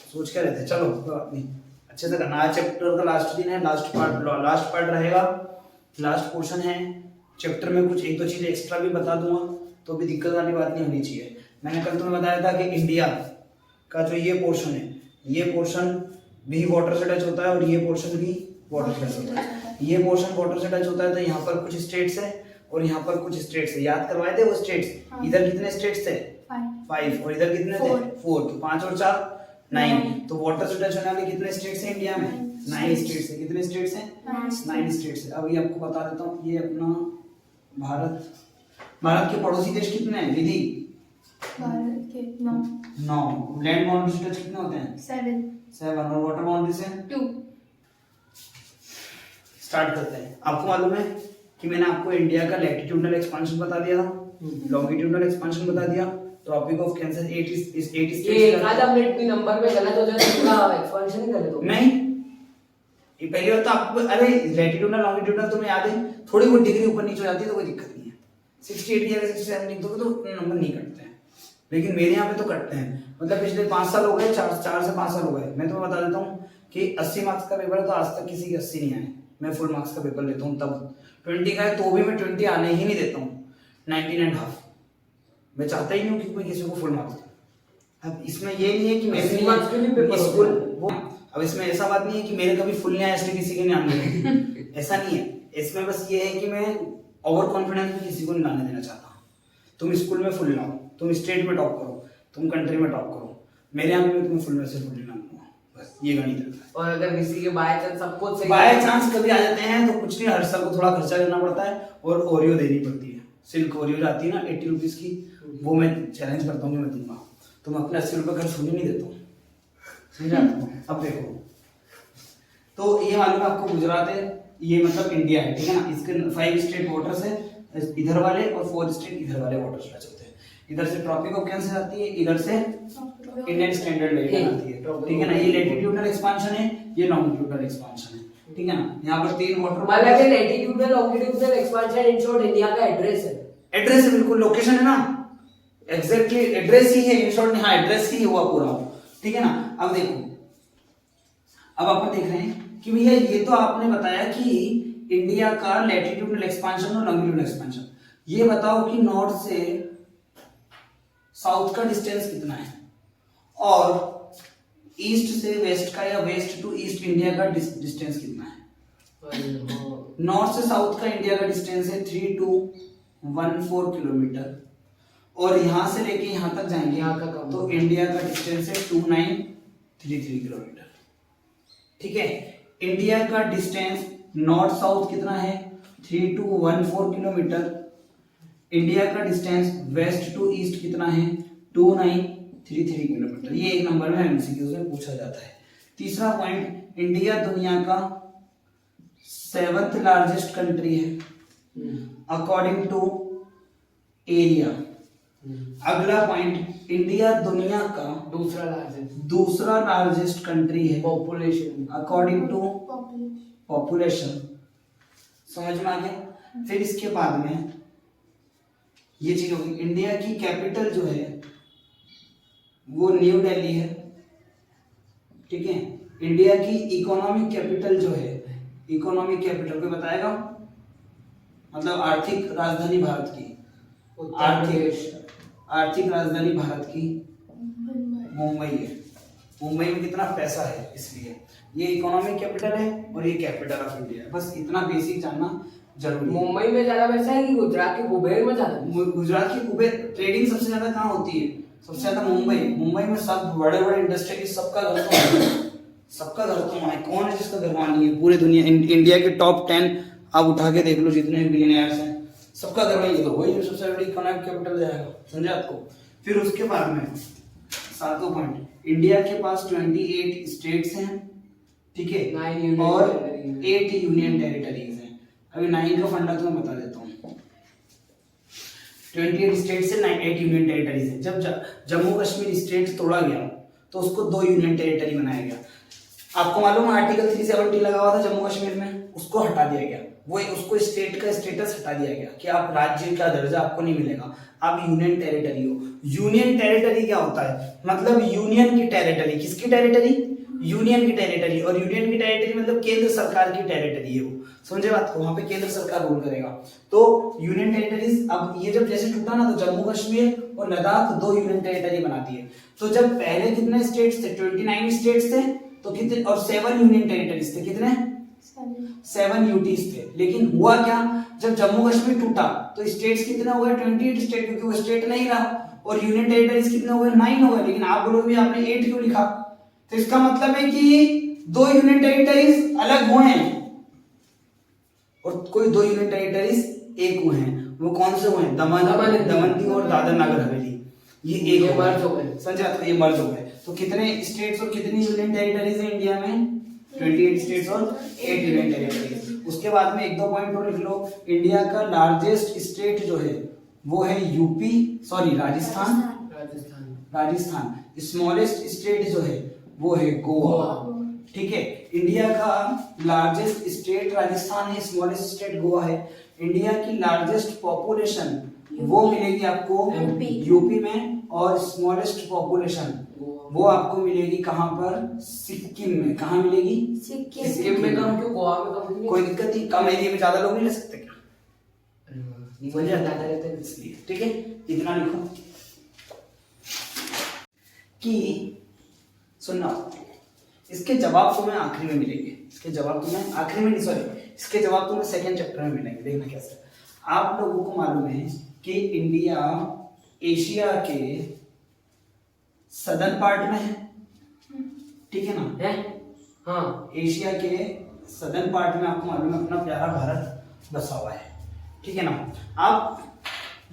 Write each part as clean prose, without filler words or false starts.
सोच के रहते हैं। चलो कोई बात नहीं, अच्छे से करना। आज चैप्टर का लास्ट दिन है, लास्ट पार्ट रहेगा, लास्ट पोर्शन है। चैप्टर में कुछ एक दो चीजें एक्स्ट्रा भी बता दूंगा, तो भी दिक्कत वाली बात नहीं होनी चाहिए। मैंने कल तुम्हें बताया था कि इंडिया का जो ये पोर्शन है, ये पोर्शन भी वाटर से टच होता है और ये पोर्शन भी वाटर से टच होता है। ये पोर्शन वाटर से टच होता है तो यहाँ पर कुछ स्टेट्स है और यहाँ पर कुछ स्टेट्स है। याद करवाए थे वो स्टेट्स? इधर कितने स्टेट्स थे? 5। और इधर कितने थे? 4। तो 5 और 4 9। तो वाटर से टच होने वाले कितने स्टेट्स हैं इंडिया में? 9 स्टेट्स है। कितने स्टेट्स हैं? 9 स्टेट्स है। अब ये आपको बता देता हूँ, ये अपना भारत के पड़ोसी देश कितने हैं विधि? भारत के 9। लैंड बाउंड्री से टच कितने होते हैं? 7। और वाटर बाउंड्री से 2। स्टार्ट करते हैं। आपको मालूम है कि मैंने आपको इंडिया का लैटिट्यूडनल एक्सपेंशन बता दिया था, लॉन्गिट्यूडनल एक्सपेंशन बता दिया, ट्रॉपिक ऑफ कैंसर 8 स्टेट्स। ये आधा मिनट भी नंबर में गलत हो जाए तो पूरा एक्सपेंशन ही गलत हो नहीं, ये पहली बात तो आपको, अरे लैटिट्यूडनल लॉन्गिट्यूडनल तुम्हें याद है, थोड़ी बहुत डिग्री ऊपर नीचे हो जाती है तो कोई दिक्कत नहीं है। 68 या 67 लिख दोगे तो नंबर नहीं कटते हैं, लेकिन मेरे यहाँ पे तो कटते हैं। मतलब पिछले 5 साल हो गए, 4 से 5 साल हो गए। मैं तुम्हें बता देता हूँ कि 80 मार्क्स का पेपर है तो आज तक किसी के 80 नहीं आए। मैं फुल मार्क्स का पेपर लेता हूँ, तब 20 का है तो भी मैं 20 आने ही नहीं देता हूँ, 19.5। मैं चाहता ही नहीं हूँ कि कोई किसी को फुल मार्क्स दे। अब इसमें ये नहीं है कि मेरे मार्क्स के भी पेपर स्कूल वो, अब इसमें ऐसा बात नहीं है कि मेरे कभी फुल नहीं आया इसलिए किसी के नहीं आने ऐसा नहीं है। इसमें बस ये है कि मैं ओवर कॉन्फिडेंस में किसी को नहीं लाने देना चाहता। तुम स्कूल में फुल लाओ, तुम स्टेट में टॉप करो, तुम कंट्री में टॉप करो, मेरे यहाँ पे तुम्हें फुल में से फुल नहीं लाऊंगा। बस ये गणित है। और अगर किसी के बाय चांस सबको सही बाय चांस कभी आ जाते हैं तो कुछ नहीं, हर साल को थोड़ा खर्चा करना पड़ता है और ओरियो देनी पड़ती है। सिल्क ओरियो जाती है ना 80 रुपीज की, वो मैं चैलेंज करता हूँ कि मैं दूंगा। तो मैं अपने 80 रुपये खर्च होने नहीं देता हूँ, समझा? अब देखो, तो ये मालूम है आपको गुजरात है, ये मतलब इंडिया है, ठीक है ना। इसके 5 स्टेट वाटर्स है इधर वाले और 4 स्टेट इधर वाले वाटर्स टच होते हैं। इधर से ट्रॉपिक ऑफ कैंसर आती है, इधर से इंडियन स्टैंडर्ड लाइन आती है, ठीक है ना। ये लैटिट्यूडनल एक्सपेंशन है, ये लॉन्गिट्यूडनल एक्सपेंशन है, ठीक है ना। यहाँ पर 3 वाटर मतलब ये latitudinal longitudinal expansion in short India का एड्रेस है। एड्रेस है, बिल्कुल लोकेशन है ना, एग्जैक्टली एड्रेस ही है इन शॉर्ट। हाँ, एड्रेस ही हुआ पूरा, ठीक है ना। अब देखो, अब अपन देख रहे हैं कि भैया ये तो आपने बताया कि इंडिया का लैटिट्यूडनल एक्सपेंशन और लॉन्गिट्यूडनल एक्सपेंशन। ये बताओ कि नॉर्थ से साउथ का डिस्टेंस कितना है और ईस्ट से वेस्ट का या वेस्ट टू ईस्ट इंडिया का डिस्टेंस कितना है। नॉर्थ से साउथ का इंडिया का डिस्टेंस है 3214 किलोमीटर और यहां से लेके यहां तक जाएंगे यहाँ का तो इंडिया का डिस्टेंस है 2933 किलोमीटर, ठीक है। इंडिया का डिस्टेंस नॉर्थ साउथ कितना है? 3214 किलोमीटर। इंडिया का डिस्टेंस वेस्ट टू ईस्ट कितना है? 2933 किलोमीटर। ये एक नंबर में एमसीक्यू से पूछा जाता है। तीसरा पॉइंट, इंडिया दुनिया का 7th लार्जेस्ट कंट्री है अकॉर्डिंग टू एरिया। अगला पॉइंट, इंडिया दुनिया का दूसरा लार्जेस्ट कंट्री है पॉपुलेशन अकॉर्डिंग टू पॉपुलेशन। समझ में आ गया? फिर इसके बाद में ये चीज होगी, इंडिया की कैपिटल जो है वो न्यू दिल्ली है, ठीक है। इंडिया की इकोनॉमिक कैपिटल जो है, इकोनॉमिक कैपिटल को बताएगा, मतलब आर्थिक राजधानी भारत की, आर्थिक राजधानी भारत की मुंबई है। मुंबई में कितना पैसा है, इसलिए ये इकोनॉमिक कैपिटल है और ये कैपिटल ऑफ इंडिया है। बस इतना बेसिक जानना जरूरी है। मुंबई में ज्यादा पैसा है कि गुजरात के कुबेर में ज्यादा? गुजरात की कुबेर ट्रेडिंग सबसे ज्यादा कहाँ होती है? सबसे ज्यादा मुंबई में सब बड़े बड़े इंडस्ट्री सबका घर तो है, सबका घर तो है। कौन है जिसका घर वहाँ नहीं है? पूरे दुनिया, इंडिया के टॉप 10 आप उठा के देख लो, जितने बिलियनियर्स हैं सबका घर वही है। तो वही सबसे बड़ी इकोनॉमिक कैपिटल जाएगा, समझे आपको। फिर उसके बाद में 7वां पॉइंट, इंडिया के पास 28 स्टेट्स हैं, ठीक है, और 8 यूनियन टेरिटरीज हैं। अभी 9 का फंडा तो मैं बता देता हूँ। 28 स्टेट्स से 8 यूनियन टेरिटरीज हैं। जब जम्मू कश्मीर स्टेट तोड़ा गया तो उसको 2 यूनियन टेरिटरी बनाया गया। आपको मालूम है आर्टिकल 370 लगा हुआ था जम्मू कश्मीर में, उसको हटा दिया गया। वो उसको स्टेट का स्टेटस हटा दिया गया कि आप राज्य का दर्जा आपको नहीं मिलेगा, आप यूनियन टेरिटरी हो। यूनियन टेरिटरी क्या होता है, मतलब यूनियन की टेरिटरी, किसकी टेरिटरी, यूनियन की टेरिटरी, और यूनियन की टेरिटरी मतलब केंद्र सरकार की टेरिटरी है वो, समझे बात को, वहां पे केंद्र सरकार रूल करेगा। तो यूनियन टेरिटरीज, अब ये जब जैसे टूटा ना तो जम्मू कश्मीर और लद्दाख 2 यूनियन टेरिटरी बनाती है। तो जब पहले कितने स्टेट्स थे, 29 स्टेट्स थे, तो कितने, और 7 यूनियन टेरिटरीज थे, कितने 7 यूटीज थे। लेकिन हुआ क्या, जब जम्मू कश्मीर टूटा तो स्टेट्स कितने हो गए, 28 स्टेट, क्योंकि वो स्टेट नहीं रहा, और यूनियन टेरिटरीज कितने हो गए, 9 हो गए। लेकिन आप बोलोगे आपने 8 क्यों लिखा, तो इसका मतलब है कि 2 यूनियन टेरिटरीज अलग हुए हैं और कोई 2 यूनियन टेरिटरीज एक हुए हैं। वो कौन से हुए हैं, दमन दीव और दादर नगर हवेली, ये एक मर्ज हो गए, समझा, तो ये मर्ज हो गए। तो कितने स्टेट्स और कितनी यूनियन टेरिटरीज हैं इंडिया में, 28 स्टेट्स और 8 यूनियन टेरिटरीज। उसके बाद में 1-2 पॉइंट और लिख लो। इंडिया का लार्जेस्ट स्टेट जो है वो है UP, sorry Rajasthan. Smallest state जो है वो है गोवा, ठीक है। इंडिया का लार्जेस्ट स्टेट राजस्थान है, स्मॉलेस्ट स्टेट गोवा है। इंडिया की लार्जेस्ट पॉपुलेशन वो मिलेगी आपको यूपी में, और स्मॉलेस्ट पॉपुलेशन वो आपको मिलेगी कहां पर, सिक्किम में। कहां मिलेगी, सिक्किम में कम क्यों, गोवा में कम क्यों? कोई दिक्कत नहीं, कम एरिया में ज्यादा लोग नहीं रह सकते क्या, मुझे ज्यादा रहते हैं इसलिए, ठीक है। इतना लिखो कि सुनना, इसके जवाब तुम्हें आखिरी में मिलेंगे, इसके जवाब तुम्हें आखिरी में नहीं, सॉरी, इसके जवाब तुम्हें सेकंड चैप्टर में मिलेंगे। देखना कैसे। आप लोगों को मालूम है कि इंडिया एशिया के सदर्न पार्ट में है, ठीक है ना, है? हाँ, एशिया के सदर्न पार्ट में आपको मालूम है अपना प्यारा भारत बसा हुआ है, ठीक है ना। आप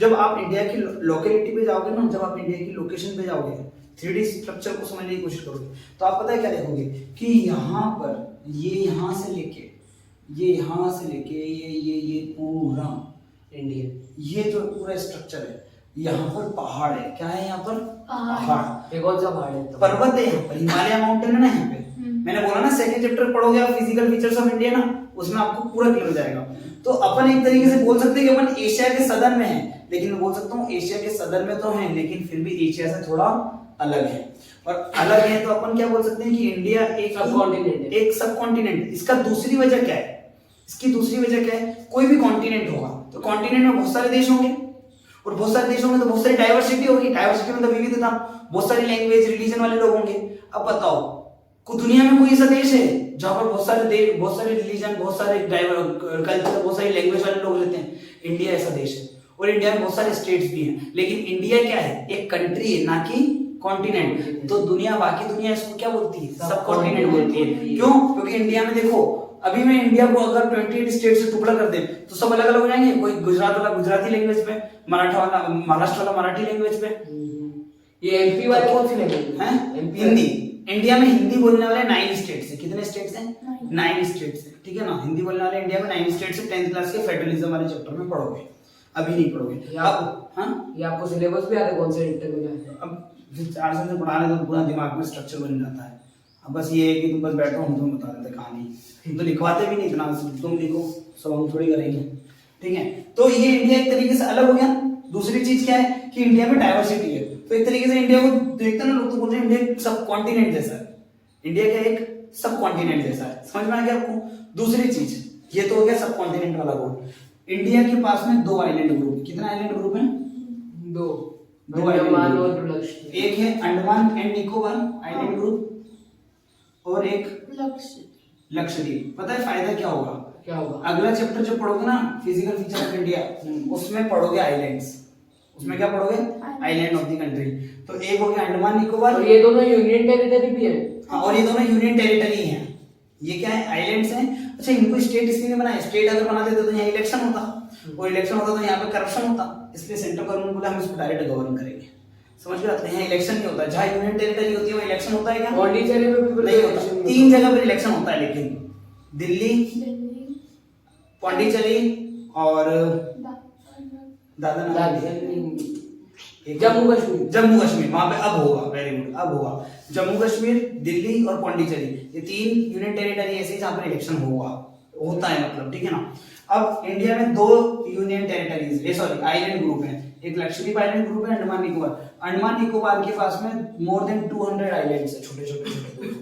जब आप इंडिया की लोकेलिटी पे जाओगे ना, जब आप इंडिया की लोकेशन पे जाओगे, 3D स्ट्रक्चर को समझने की कोशिश करोगे, तो आप पता है क्या देखोगे कि यहाँ पर ये यहाँ से लेके ये पूरा इंडिया, ये जो पूरा स्ट्रक्चर है, यहाँ पर पहाड़ है। क्या है यहाँ पर, पहाड़। ये कौन सा पहाड़ है? पर्वत है यहाँ पर, हिमालय माउंटेन है ना यहाँ पे। मैंने बोला ना सेकंड चैप्टर पढ़ोगे आप फिजिकल फीचर्स ऑफ इंडिया ना, उसमें आपको पूरा क्लियर हो जाएगा। तो अपन एक तरीके से बोल सकते हैं कि अपन एशिया के सदन में हैं, लेकिन मैं बोल सकता हूँ एशिया के सदन में तो हैं, लेकिन फिर भी एशिया से थोड़ा अलग है। और अलग है तो अपन क्या बोल सकते हैं कि इंडिया एक सब कॉन्टिनेंट। इसका दूसरी वजह क्या है, इसकी दूसरी वजह क्या है, कोई भी कॉन्टिनेंट होगा तो कॉन्टिनेंट में बहुत सारे देश होंगे, और बहुत सारे देशों में तो बहुत सारी डाइवर्सिटी होगी। डाइवर्सिटी मतलब विविधता, बहुत सारी लैंग्वेज रिलीजन वाले लोग होंगे। अब बताओ को दुनिया में कोई ऐसा देश है जहां पर बहुत सारे देश, बहुत सारे रिलीजन, बहुत सारे कल्चर, बहुत सारी लैंग्वेज वाले लोग रहते हैं? इंडिया ऐसा देश है, और इंडिया में बहुत सारे स्टेट्स भी हैं। लेकिन इंडिया क्या है, एक कंट्री है, ना कि कॉन्टिनेंट। तो दुनिया, बाकी दुनिया इसको क्या बोलती है, सब कॉन्टिनेंट बोलती है। क्यों? क्योंकि इंडिया में देखो, अभी मैं इंडिया को अगर 28 स्टेट से टुकड़ा कर दे तो सब अलग अलग हो जाएंगे। कोई गुजरात वाला गुजराती लैंग्वेज पे, मराठा वाला महाराष्ट्र वाला मराठी लैंग्वेज पे। ये एमपी वाले कौन सी लैंग्वेज है? हिंदी। इंडिया में हिंदी बोलने वाले 9 स्टेट्स हैं। कितने स्टेट्स हैं? 9 स्टेट्स हैं, ठीक है ना। हिंदी बोलने वाले इंडिया में 9 स्टेट्स हैं। 10th क्लास के फेडरलिज्म वाले चैप्टर में पढ़ोगे, अभी नहीं पढ़ोगे। अब ये आपको सिलेबस भी आता है कौन से इंटर में जाते हैं? अब 4 साल से पढ़ा रहे तो पूरा दिमाग में स्ट्रक्चर बन जाता है। अब बस ये है कि तुम बस बैठो, हम तुम्हें बता देते कहानी, तो लिखवाते भी नहीं इतना, तुम लिखो, सब हम थोड़ी करेंगे, ठीक है। तो ये इंडिया एक तरीके से अलग हो गया। दूसरी चीज क्या है कि इंडिया में डाइवर्सिटी है, तो एक तरीके से इंडिया को देखते ना लोग तो बोलते हैं इंडिया एक सब कॉन्टिनेंट जैसा है। इंडिया क्या एक सब कॉन्टिनेंट जैसा है, समझ में आ गया आपको? दूसरी चीज, ये तो हो गया सब कॉन्टिनेंट वाला गोल। इंडिया के पास में 2 आइलैंड ग्रुप, कितना आइलैंड ग्रुप है? 2 अंडमान और लक्षद्वीप। एक है Andaman and Nicobar island group, और एक लक्षद्वीप। पता है फायदा क्या होगा? क्या होगा? अगला चैप्टर जो पढ़ोगे ना, फिजिकल फीचर ऑफ इंडिया, उसमें पढ़ोगे आइलैंड्स। उसमें क्या पढ़ोगे? Island of the country. तो एक हो गया अंडमान निकोबार, और ये दोनों यूनियन टेरिटरी भी है। हाँ, और ये दोनों यूनियन टेरिटरी हैं। ये क्या है? आइलैंड्स हैं। अच्छा, इनको स्टेट इसलिए नहीं बनाया, स्टेट अगर बना देते तो यहाँ इलेक्शन होता, और इलेक्शन होता तो यहाँ पे करप्शन होता, इसलिए सेंट्रल गवर्नमेंट बोला हम इसको डायरेक्ट गवर्न करेंगे। समझ में आता है? यहाँ इलेक्शन नहीं होता। जहाँ यूनियन टेरिटरी होती है वहाँ इलेक्शन होता है क्या? पौंडीचेरी में भी नहीं होता। 3 जगह पर इलेक्शन होता है, लेकिन दिल्ली, पौंडीचेरी और जम्मू कश्मीर वहां पे अब होगा। वेरी गुड, अब होगा। जम्मू कश्मीर, दिल्ली और पौंडीचेरी, ये 3 यूनियन टेरिटरी ऐसे जहां पर इलेक्शन होगा। होता है मतलब, ठीक है ना। अब इंडिया में 2 union territories sorry island group है, एक लक्षद्वीप आइलैंड ग्रुप है, अंडमान निकोबार। अंडमान निकोबार के पास में मोर देन 200 आइलैंड्स है, छोटे छोटे,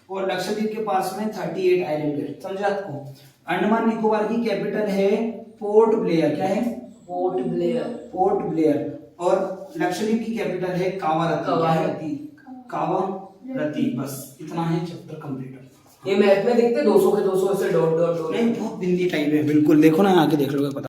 और लक्षद्वीप के पास में 38 आइलैंड है, समझे आपको। अंडमान निकोबार की कैपिटल है पोर्ट ब्लेयर, क्या है? Port Blair. Port Blair. और लक्षद्वीप की कैपिटल है कावारत्ती, क्या है? कावारत्ती। बस इतना है, चैप्टर कंप्लीट। ये मैप में दिखते 200 के 200 ऐसे डॉट डॉट डॉट। नहीं, बहुत बिंदी टाइप है, बिल्कुल देखो ना, आके देख लोगे पता।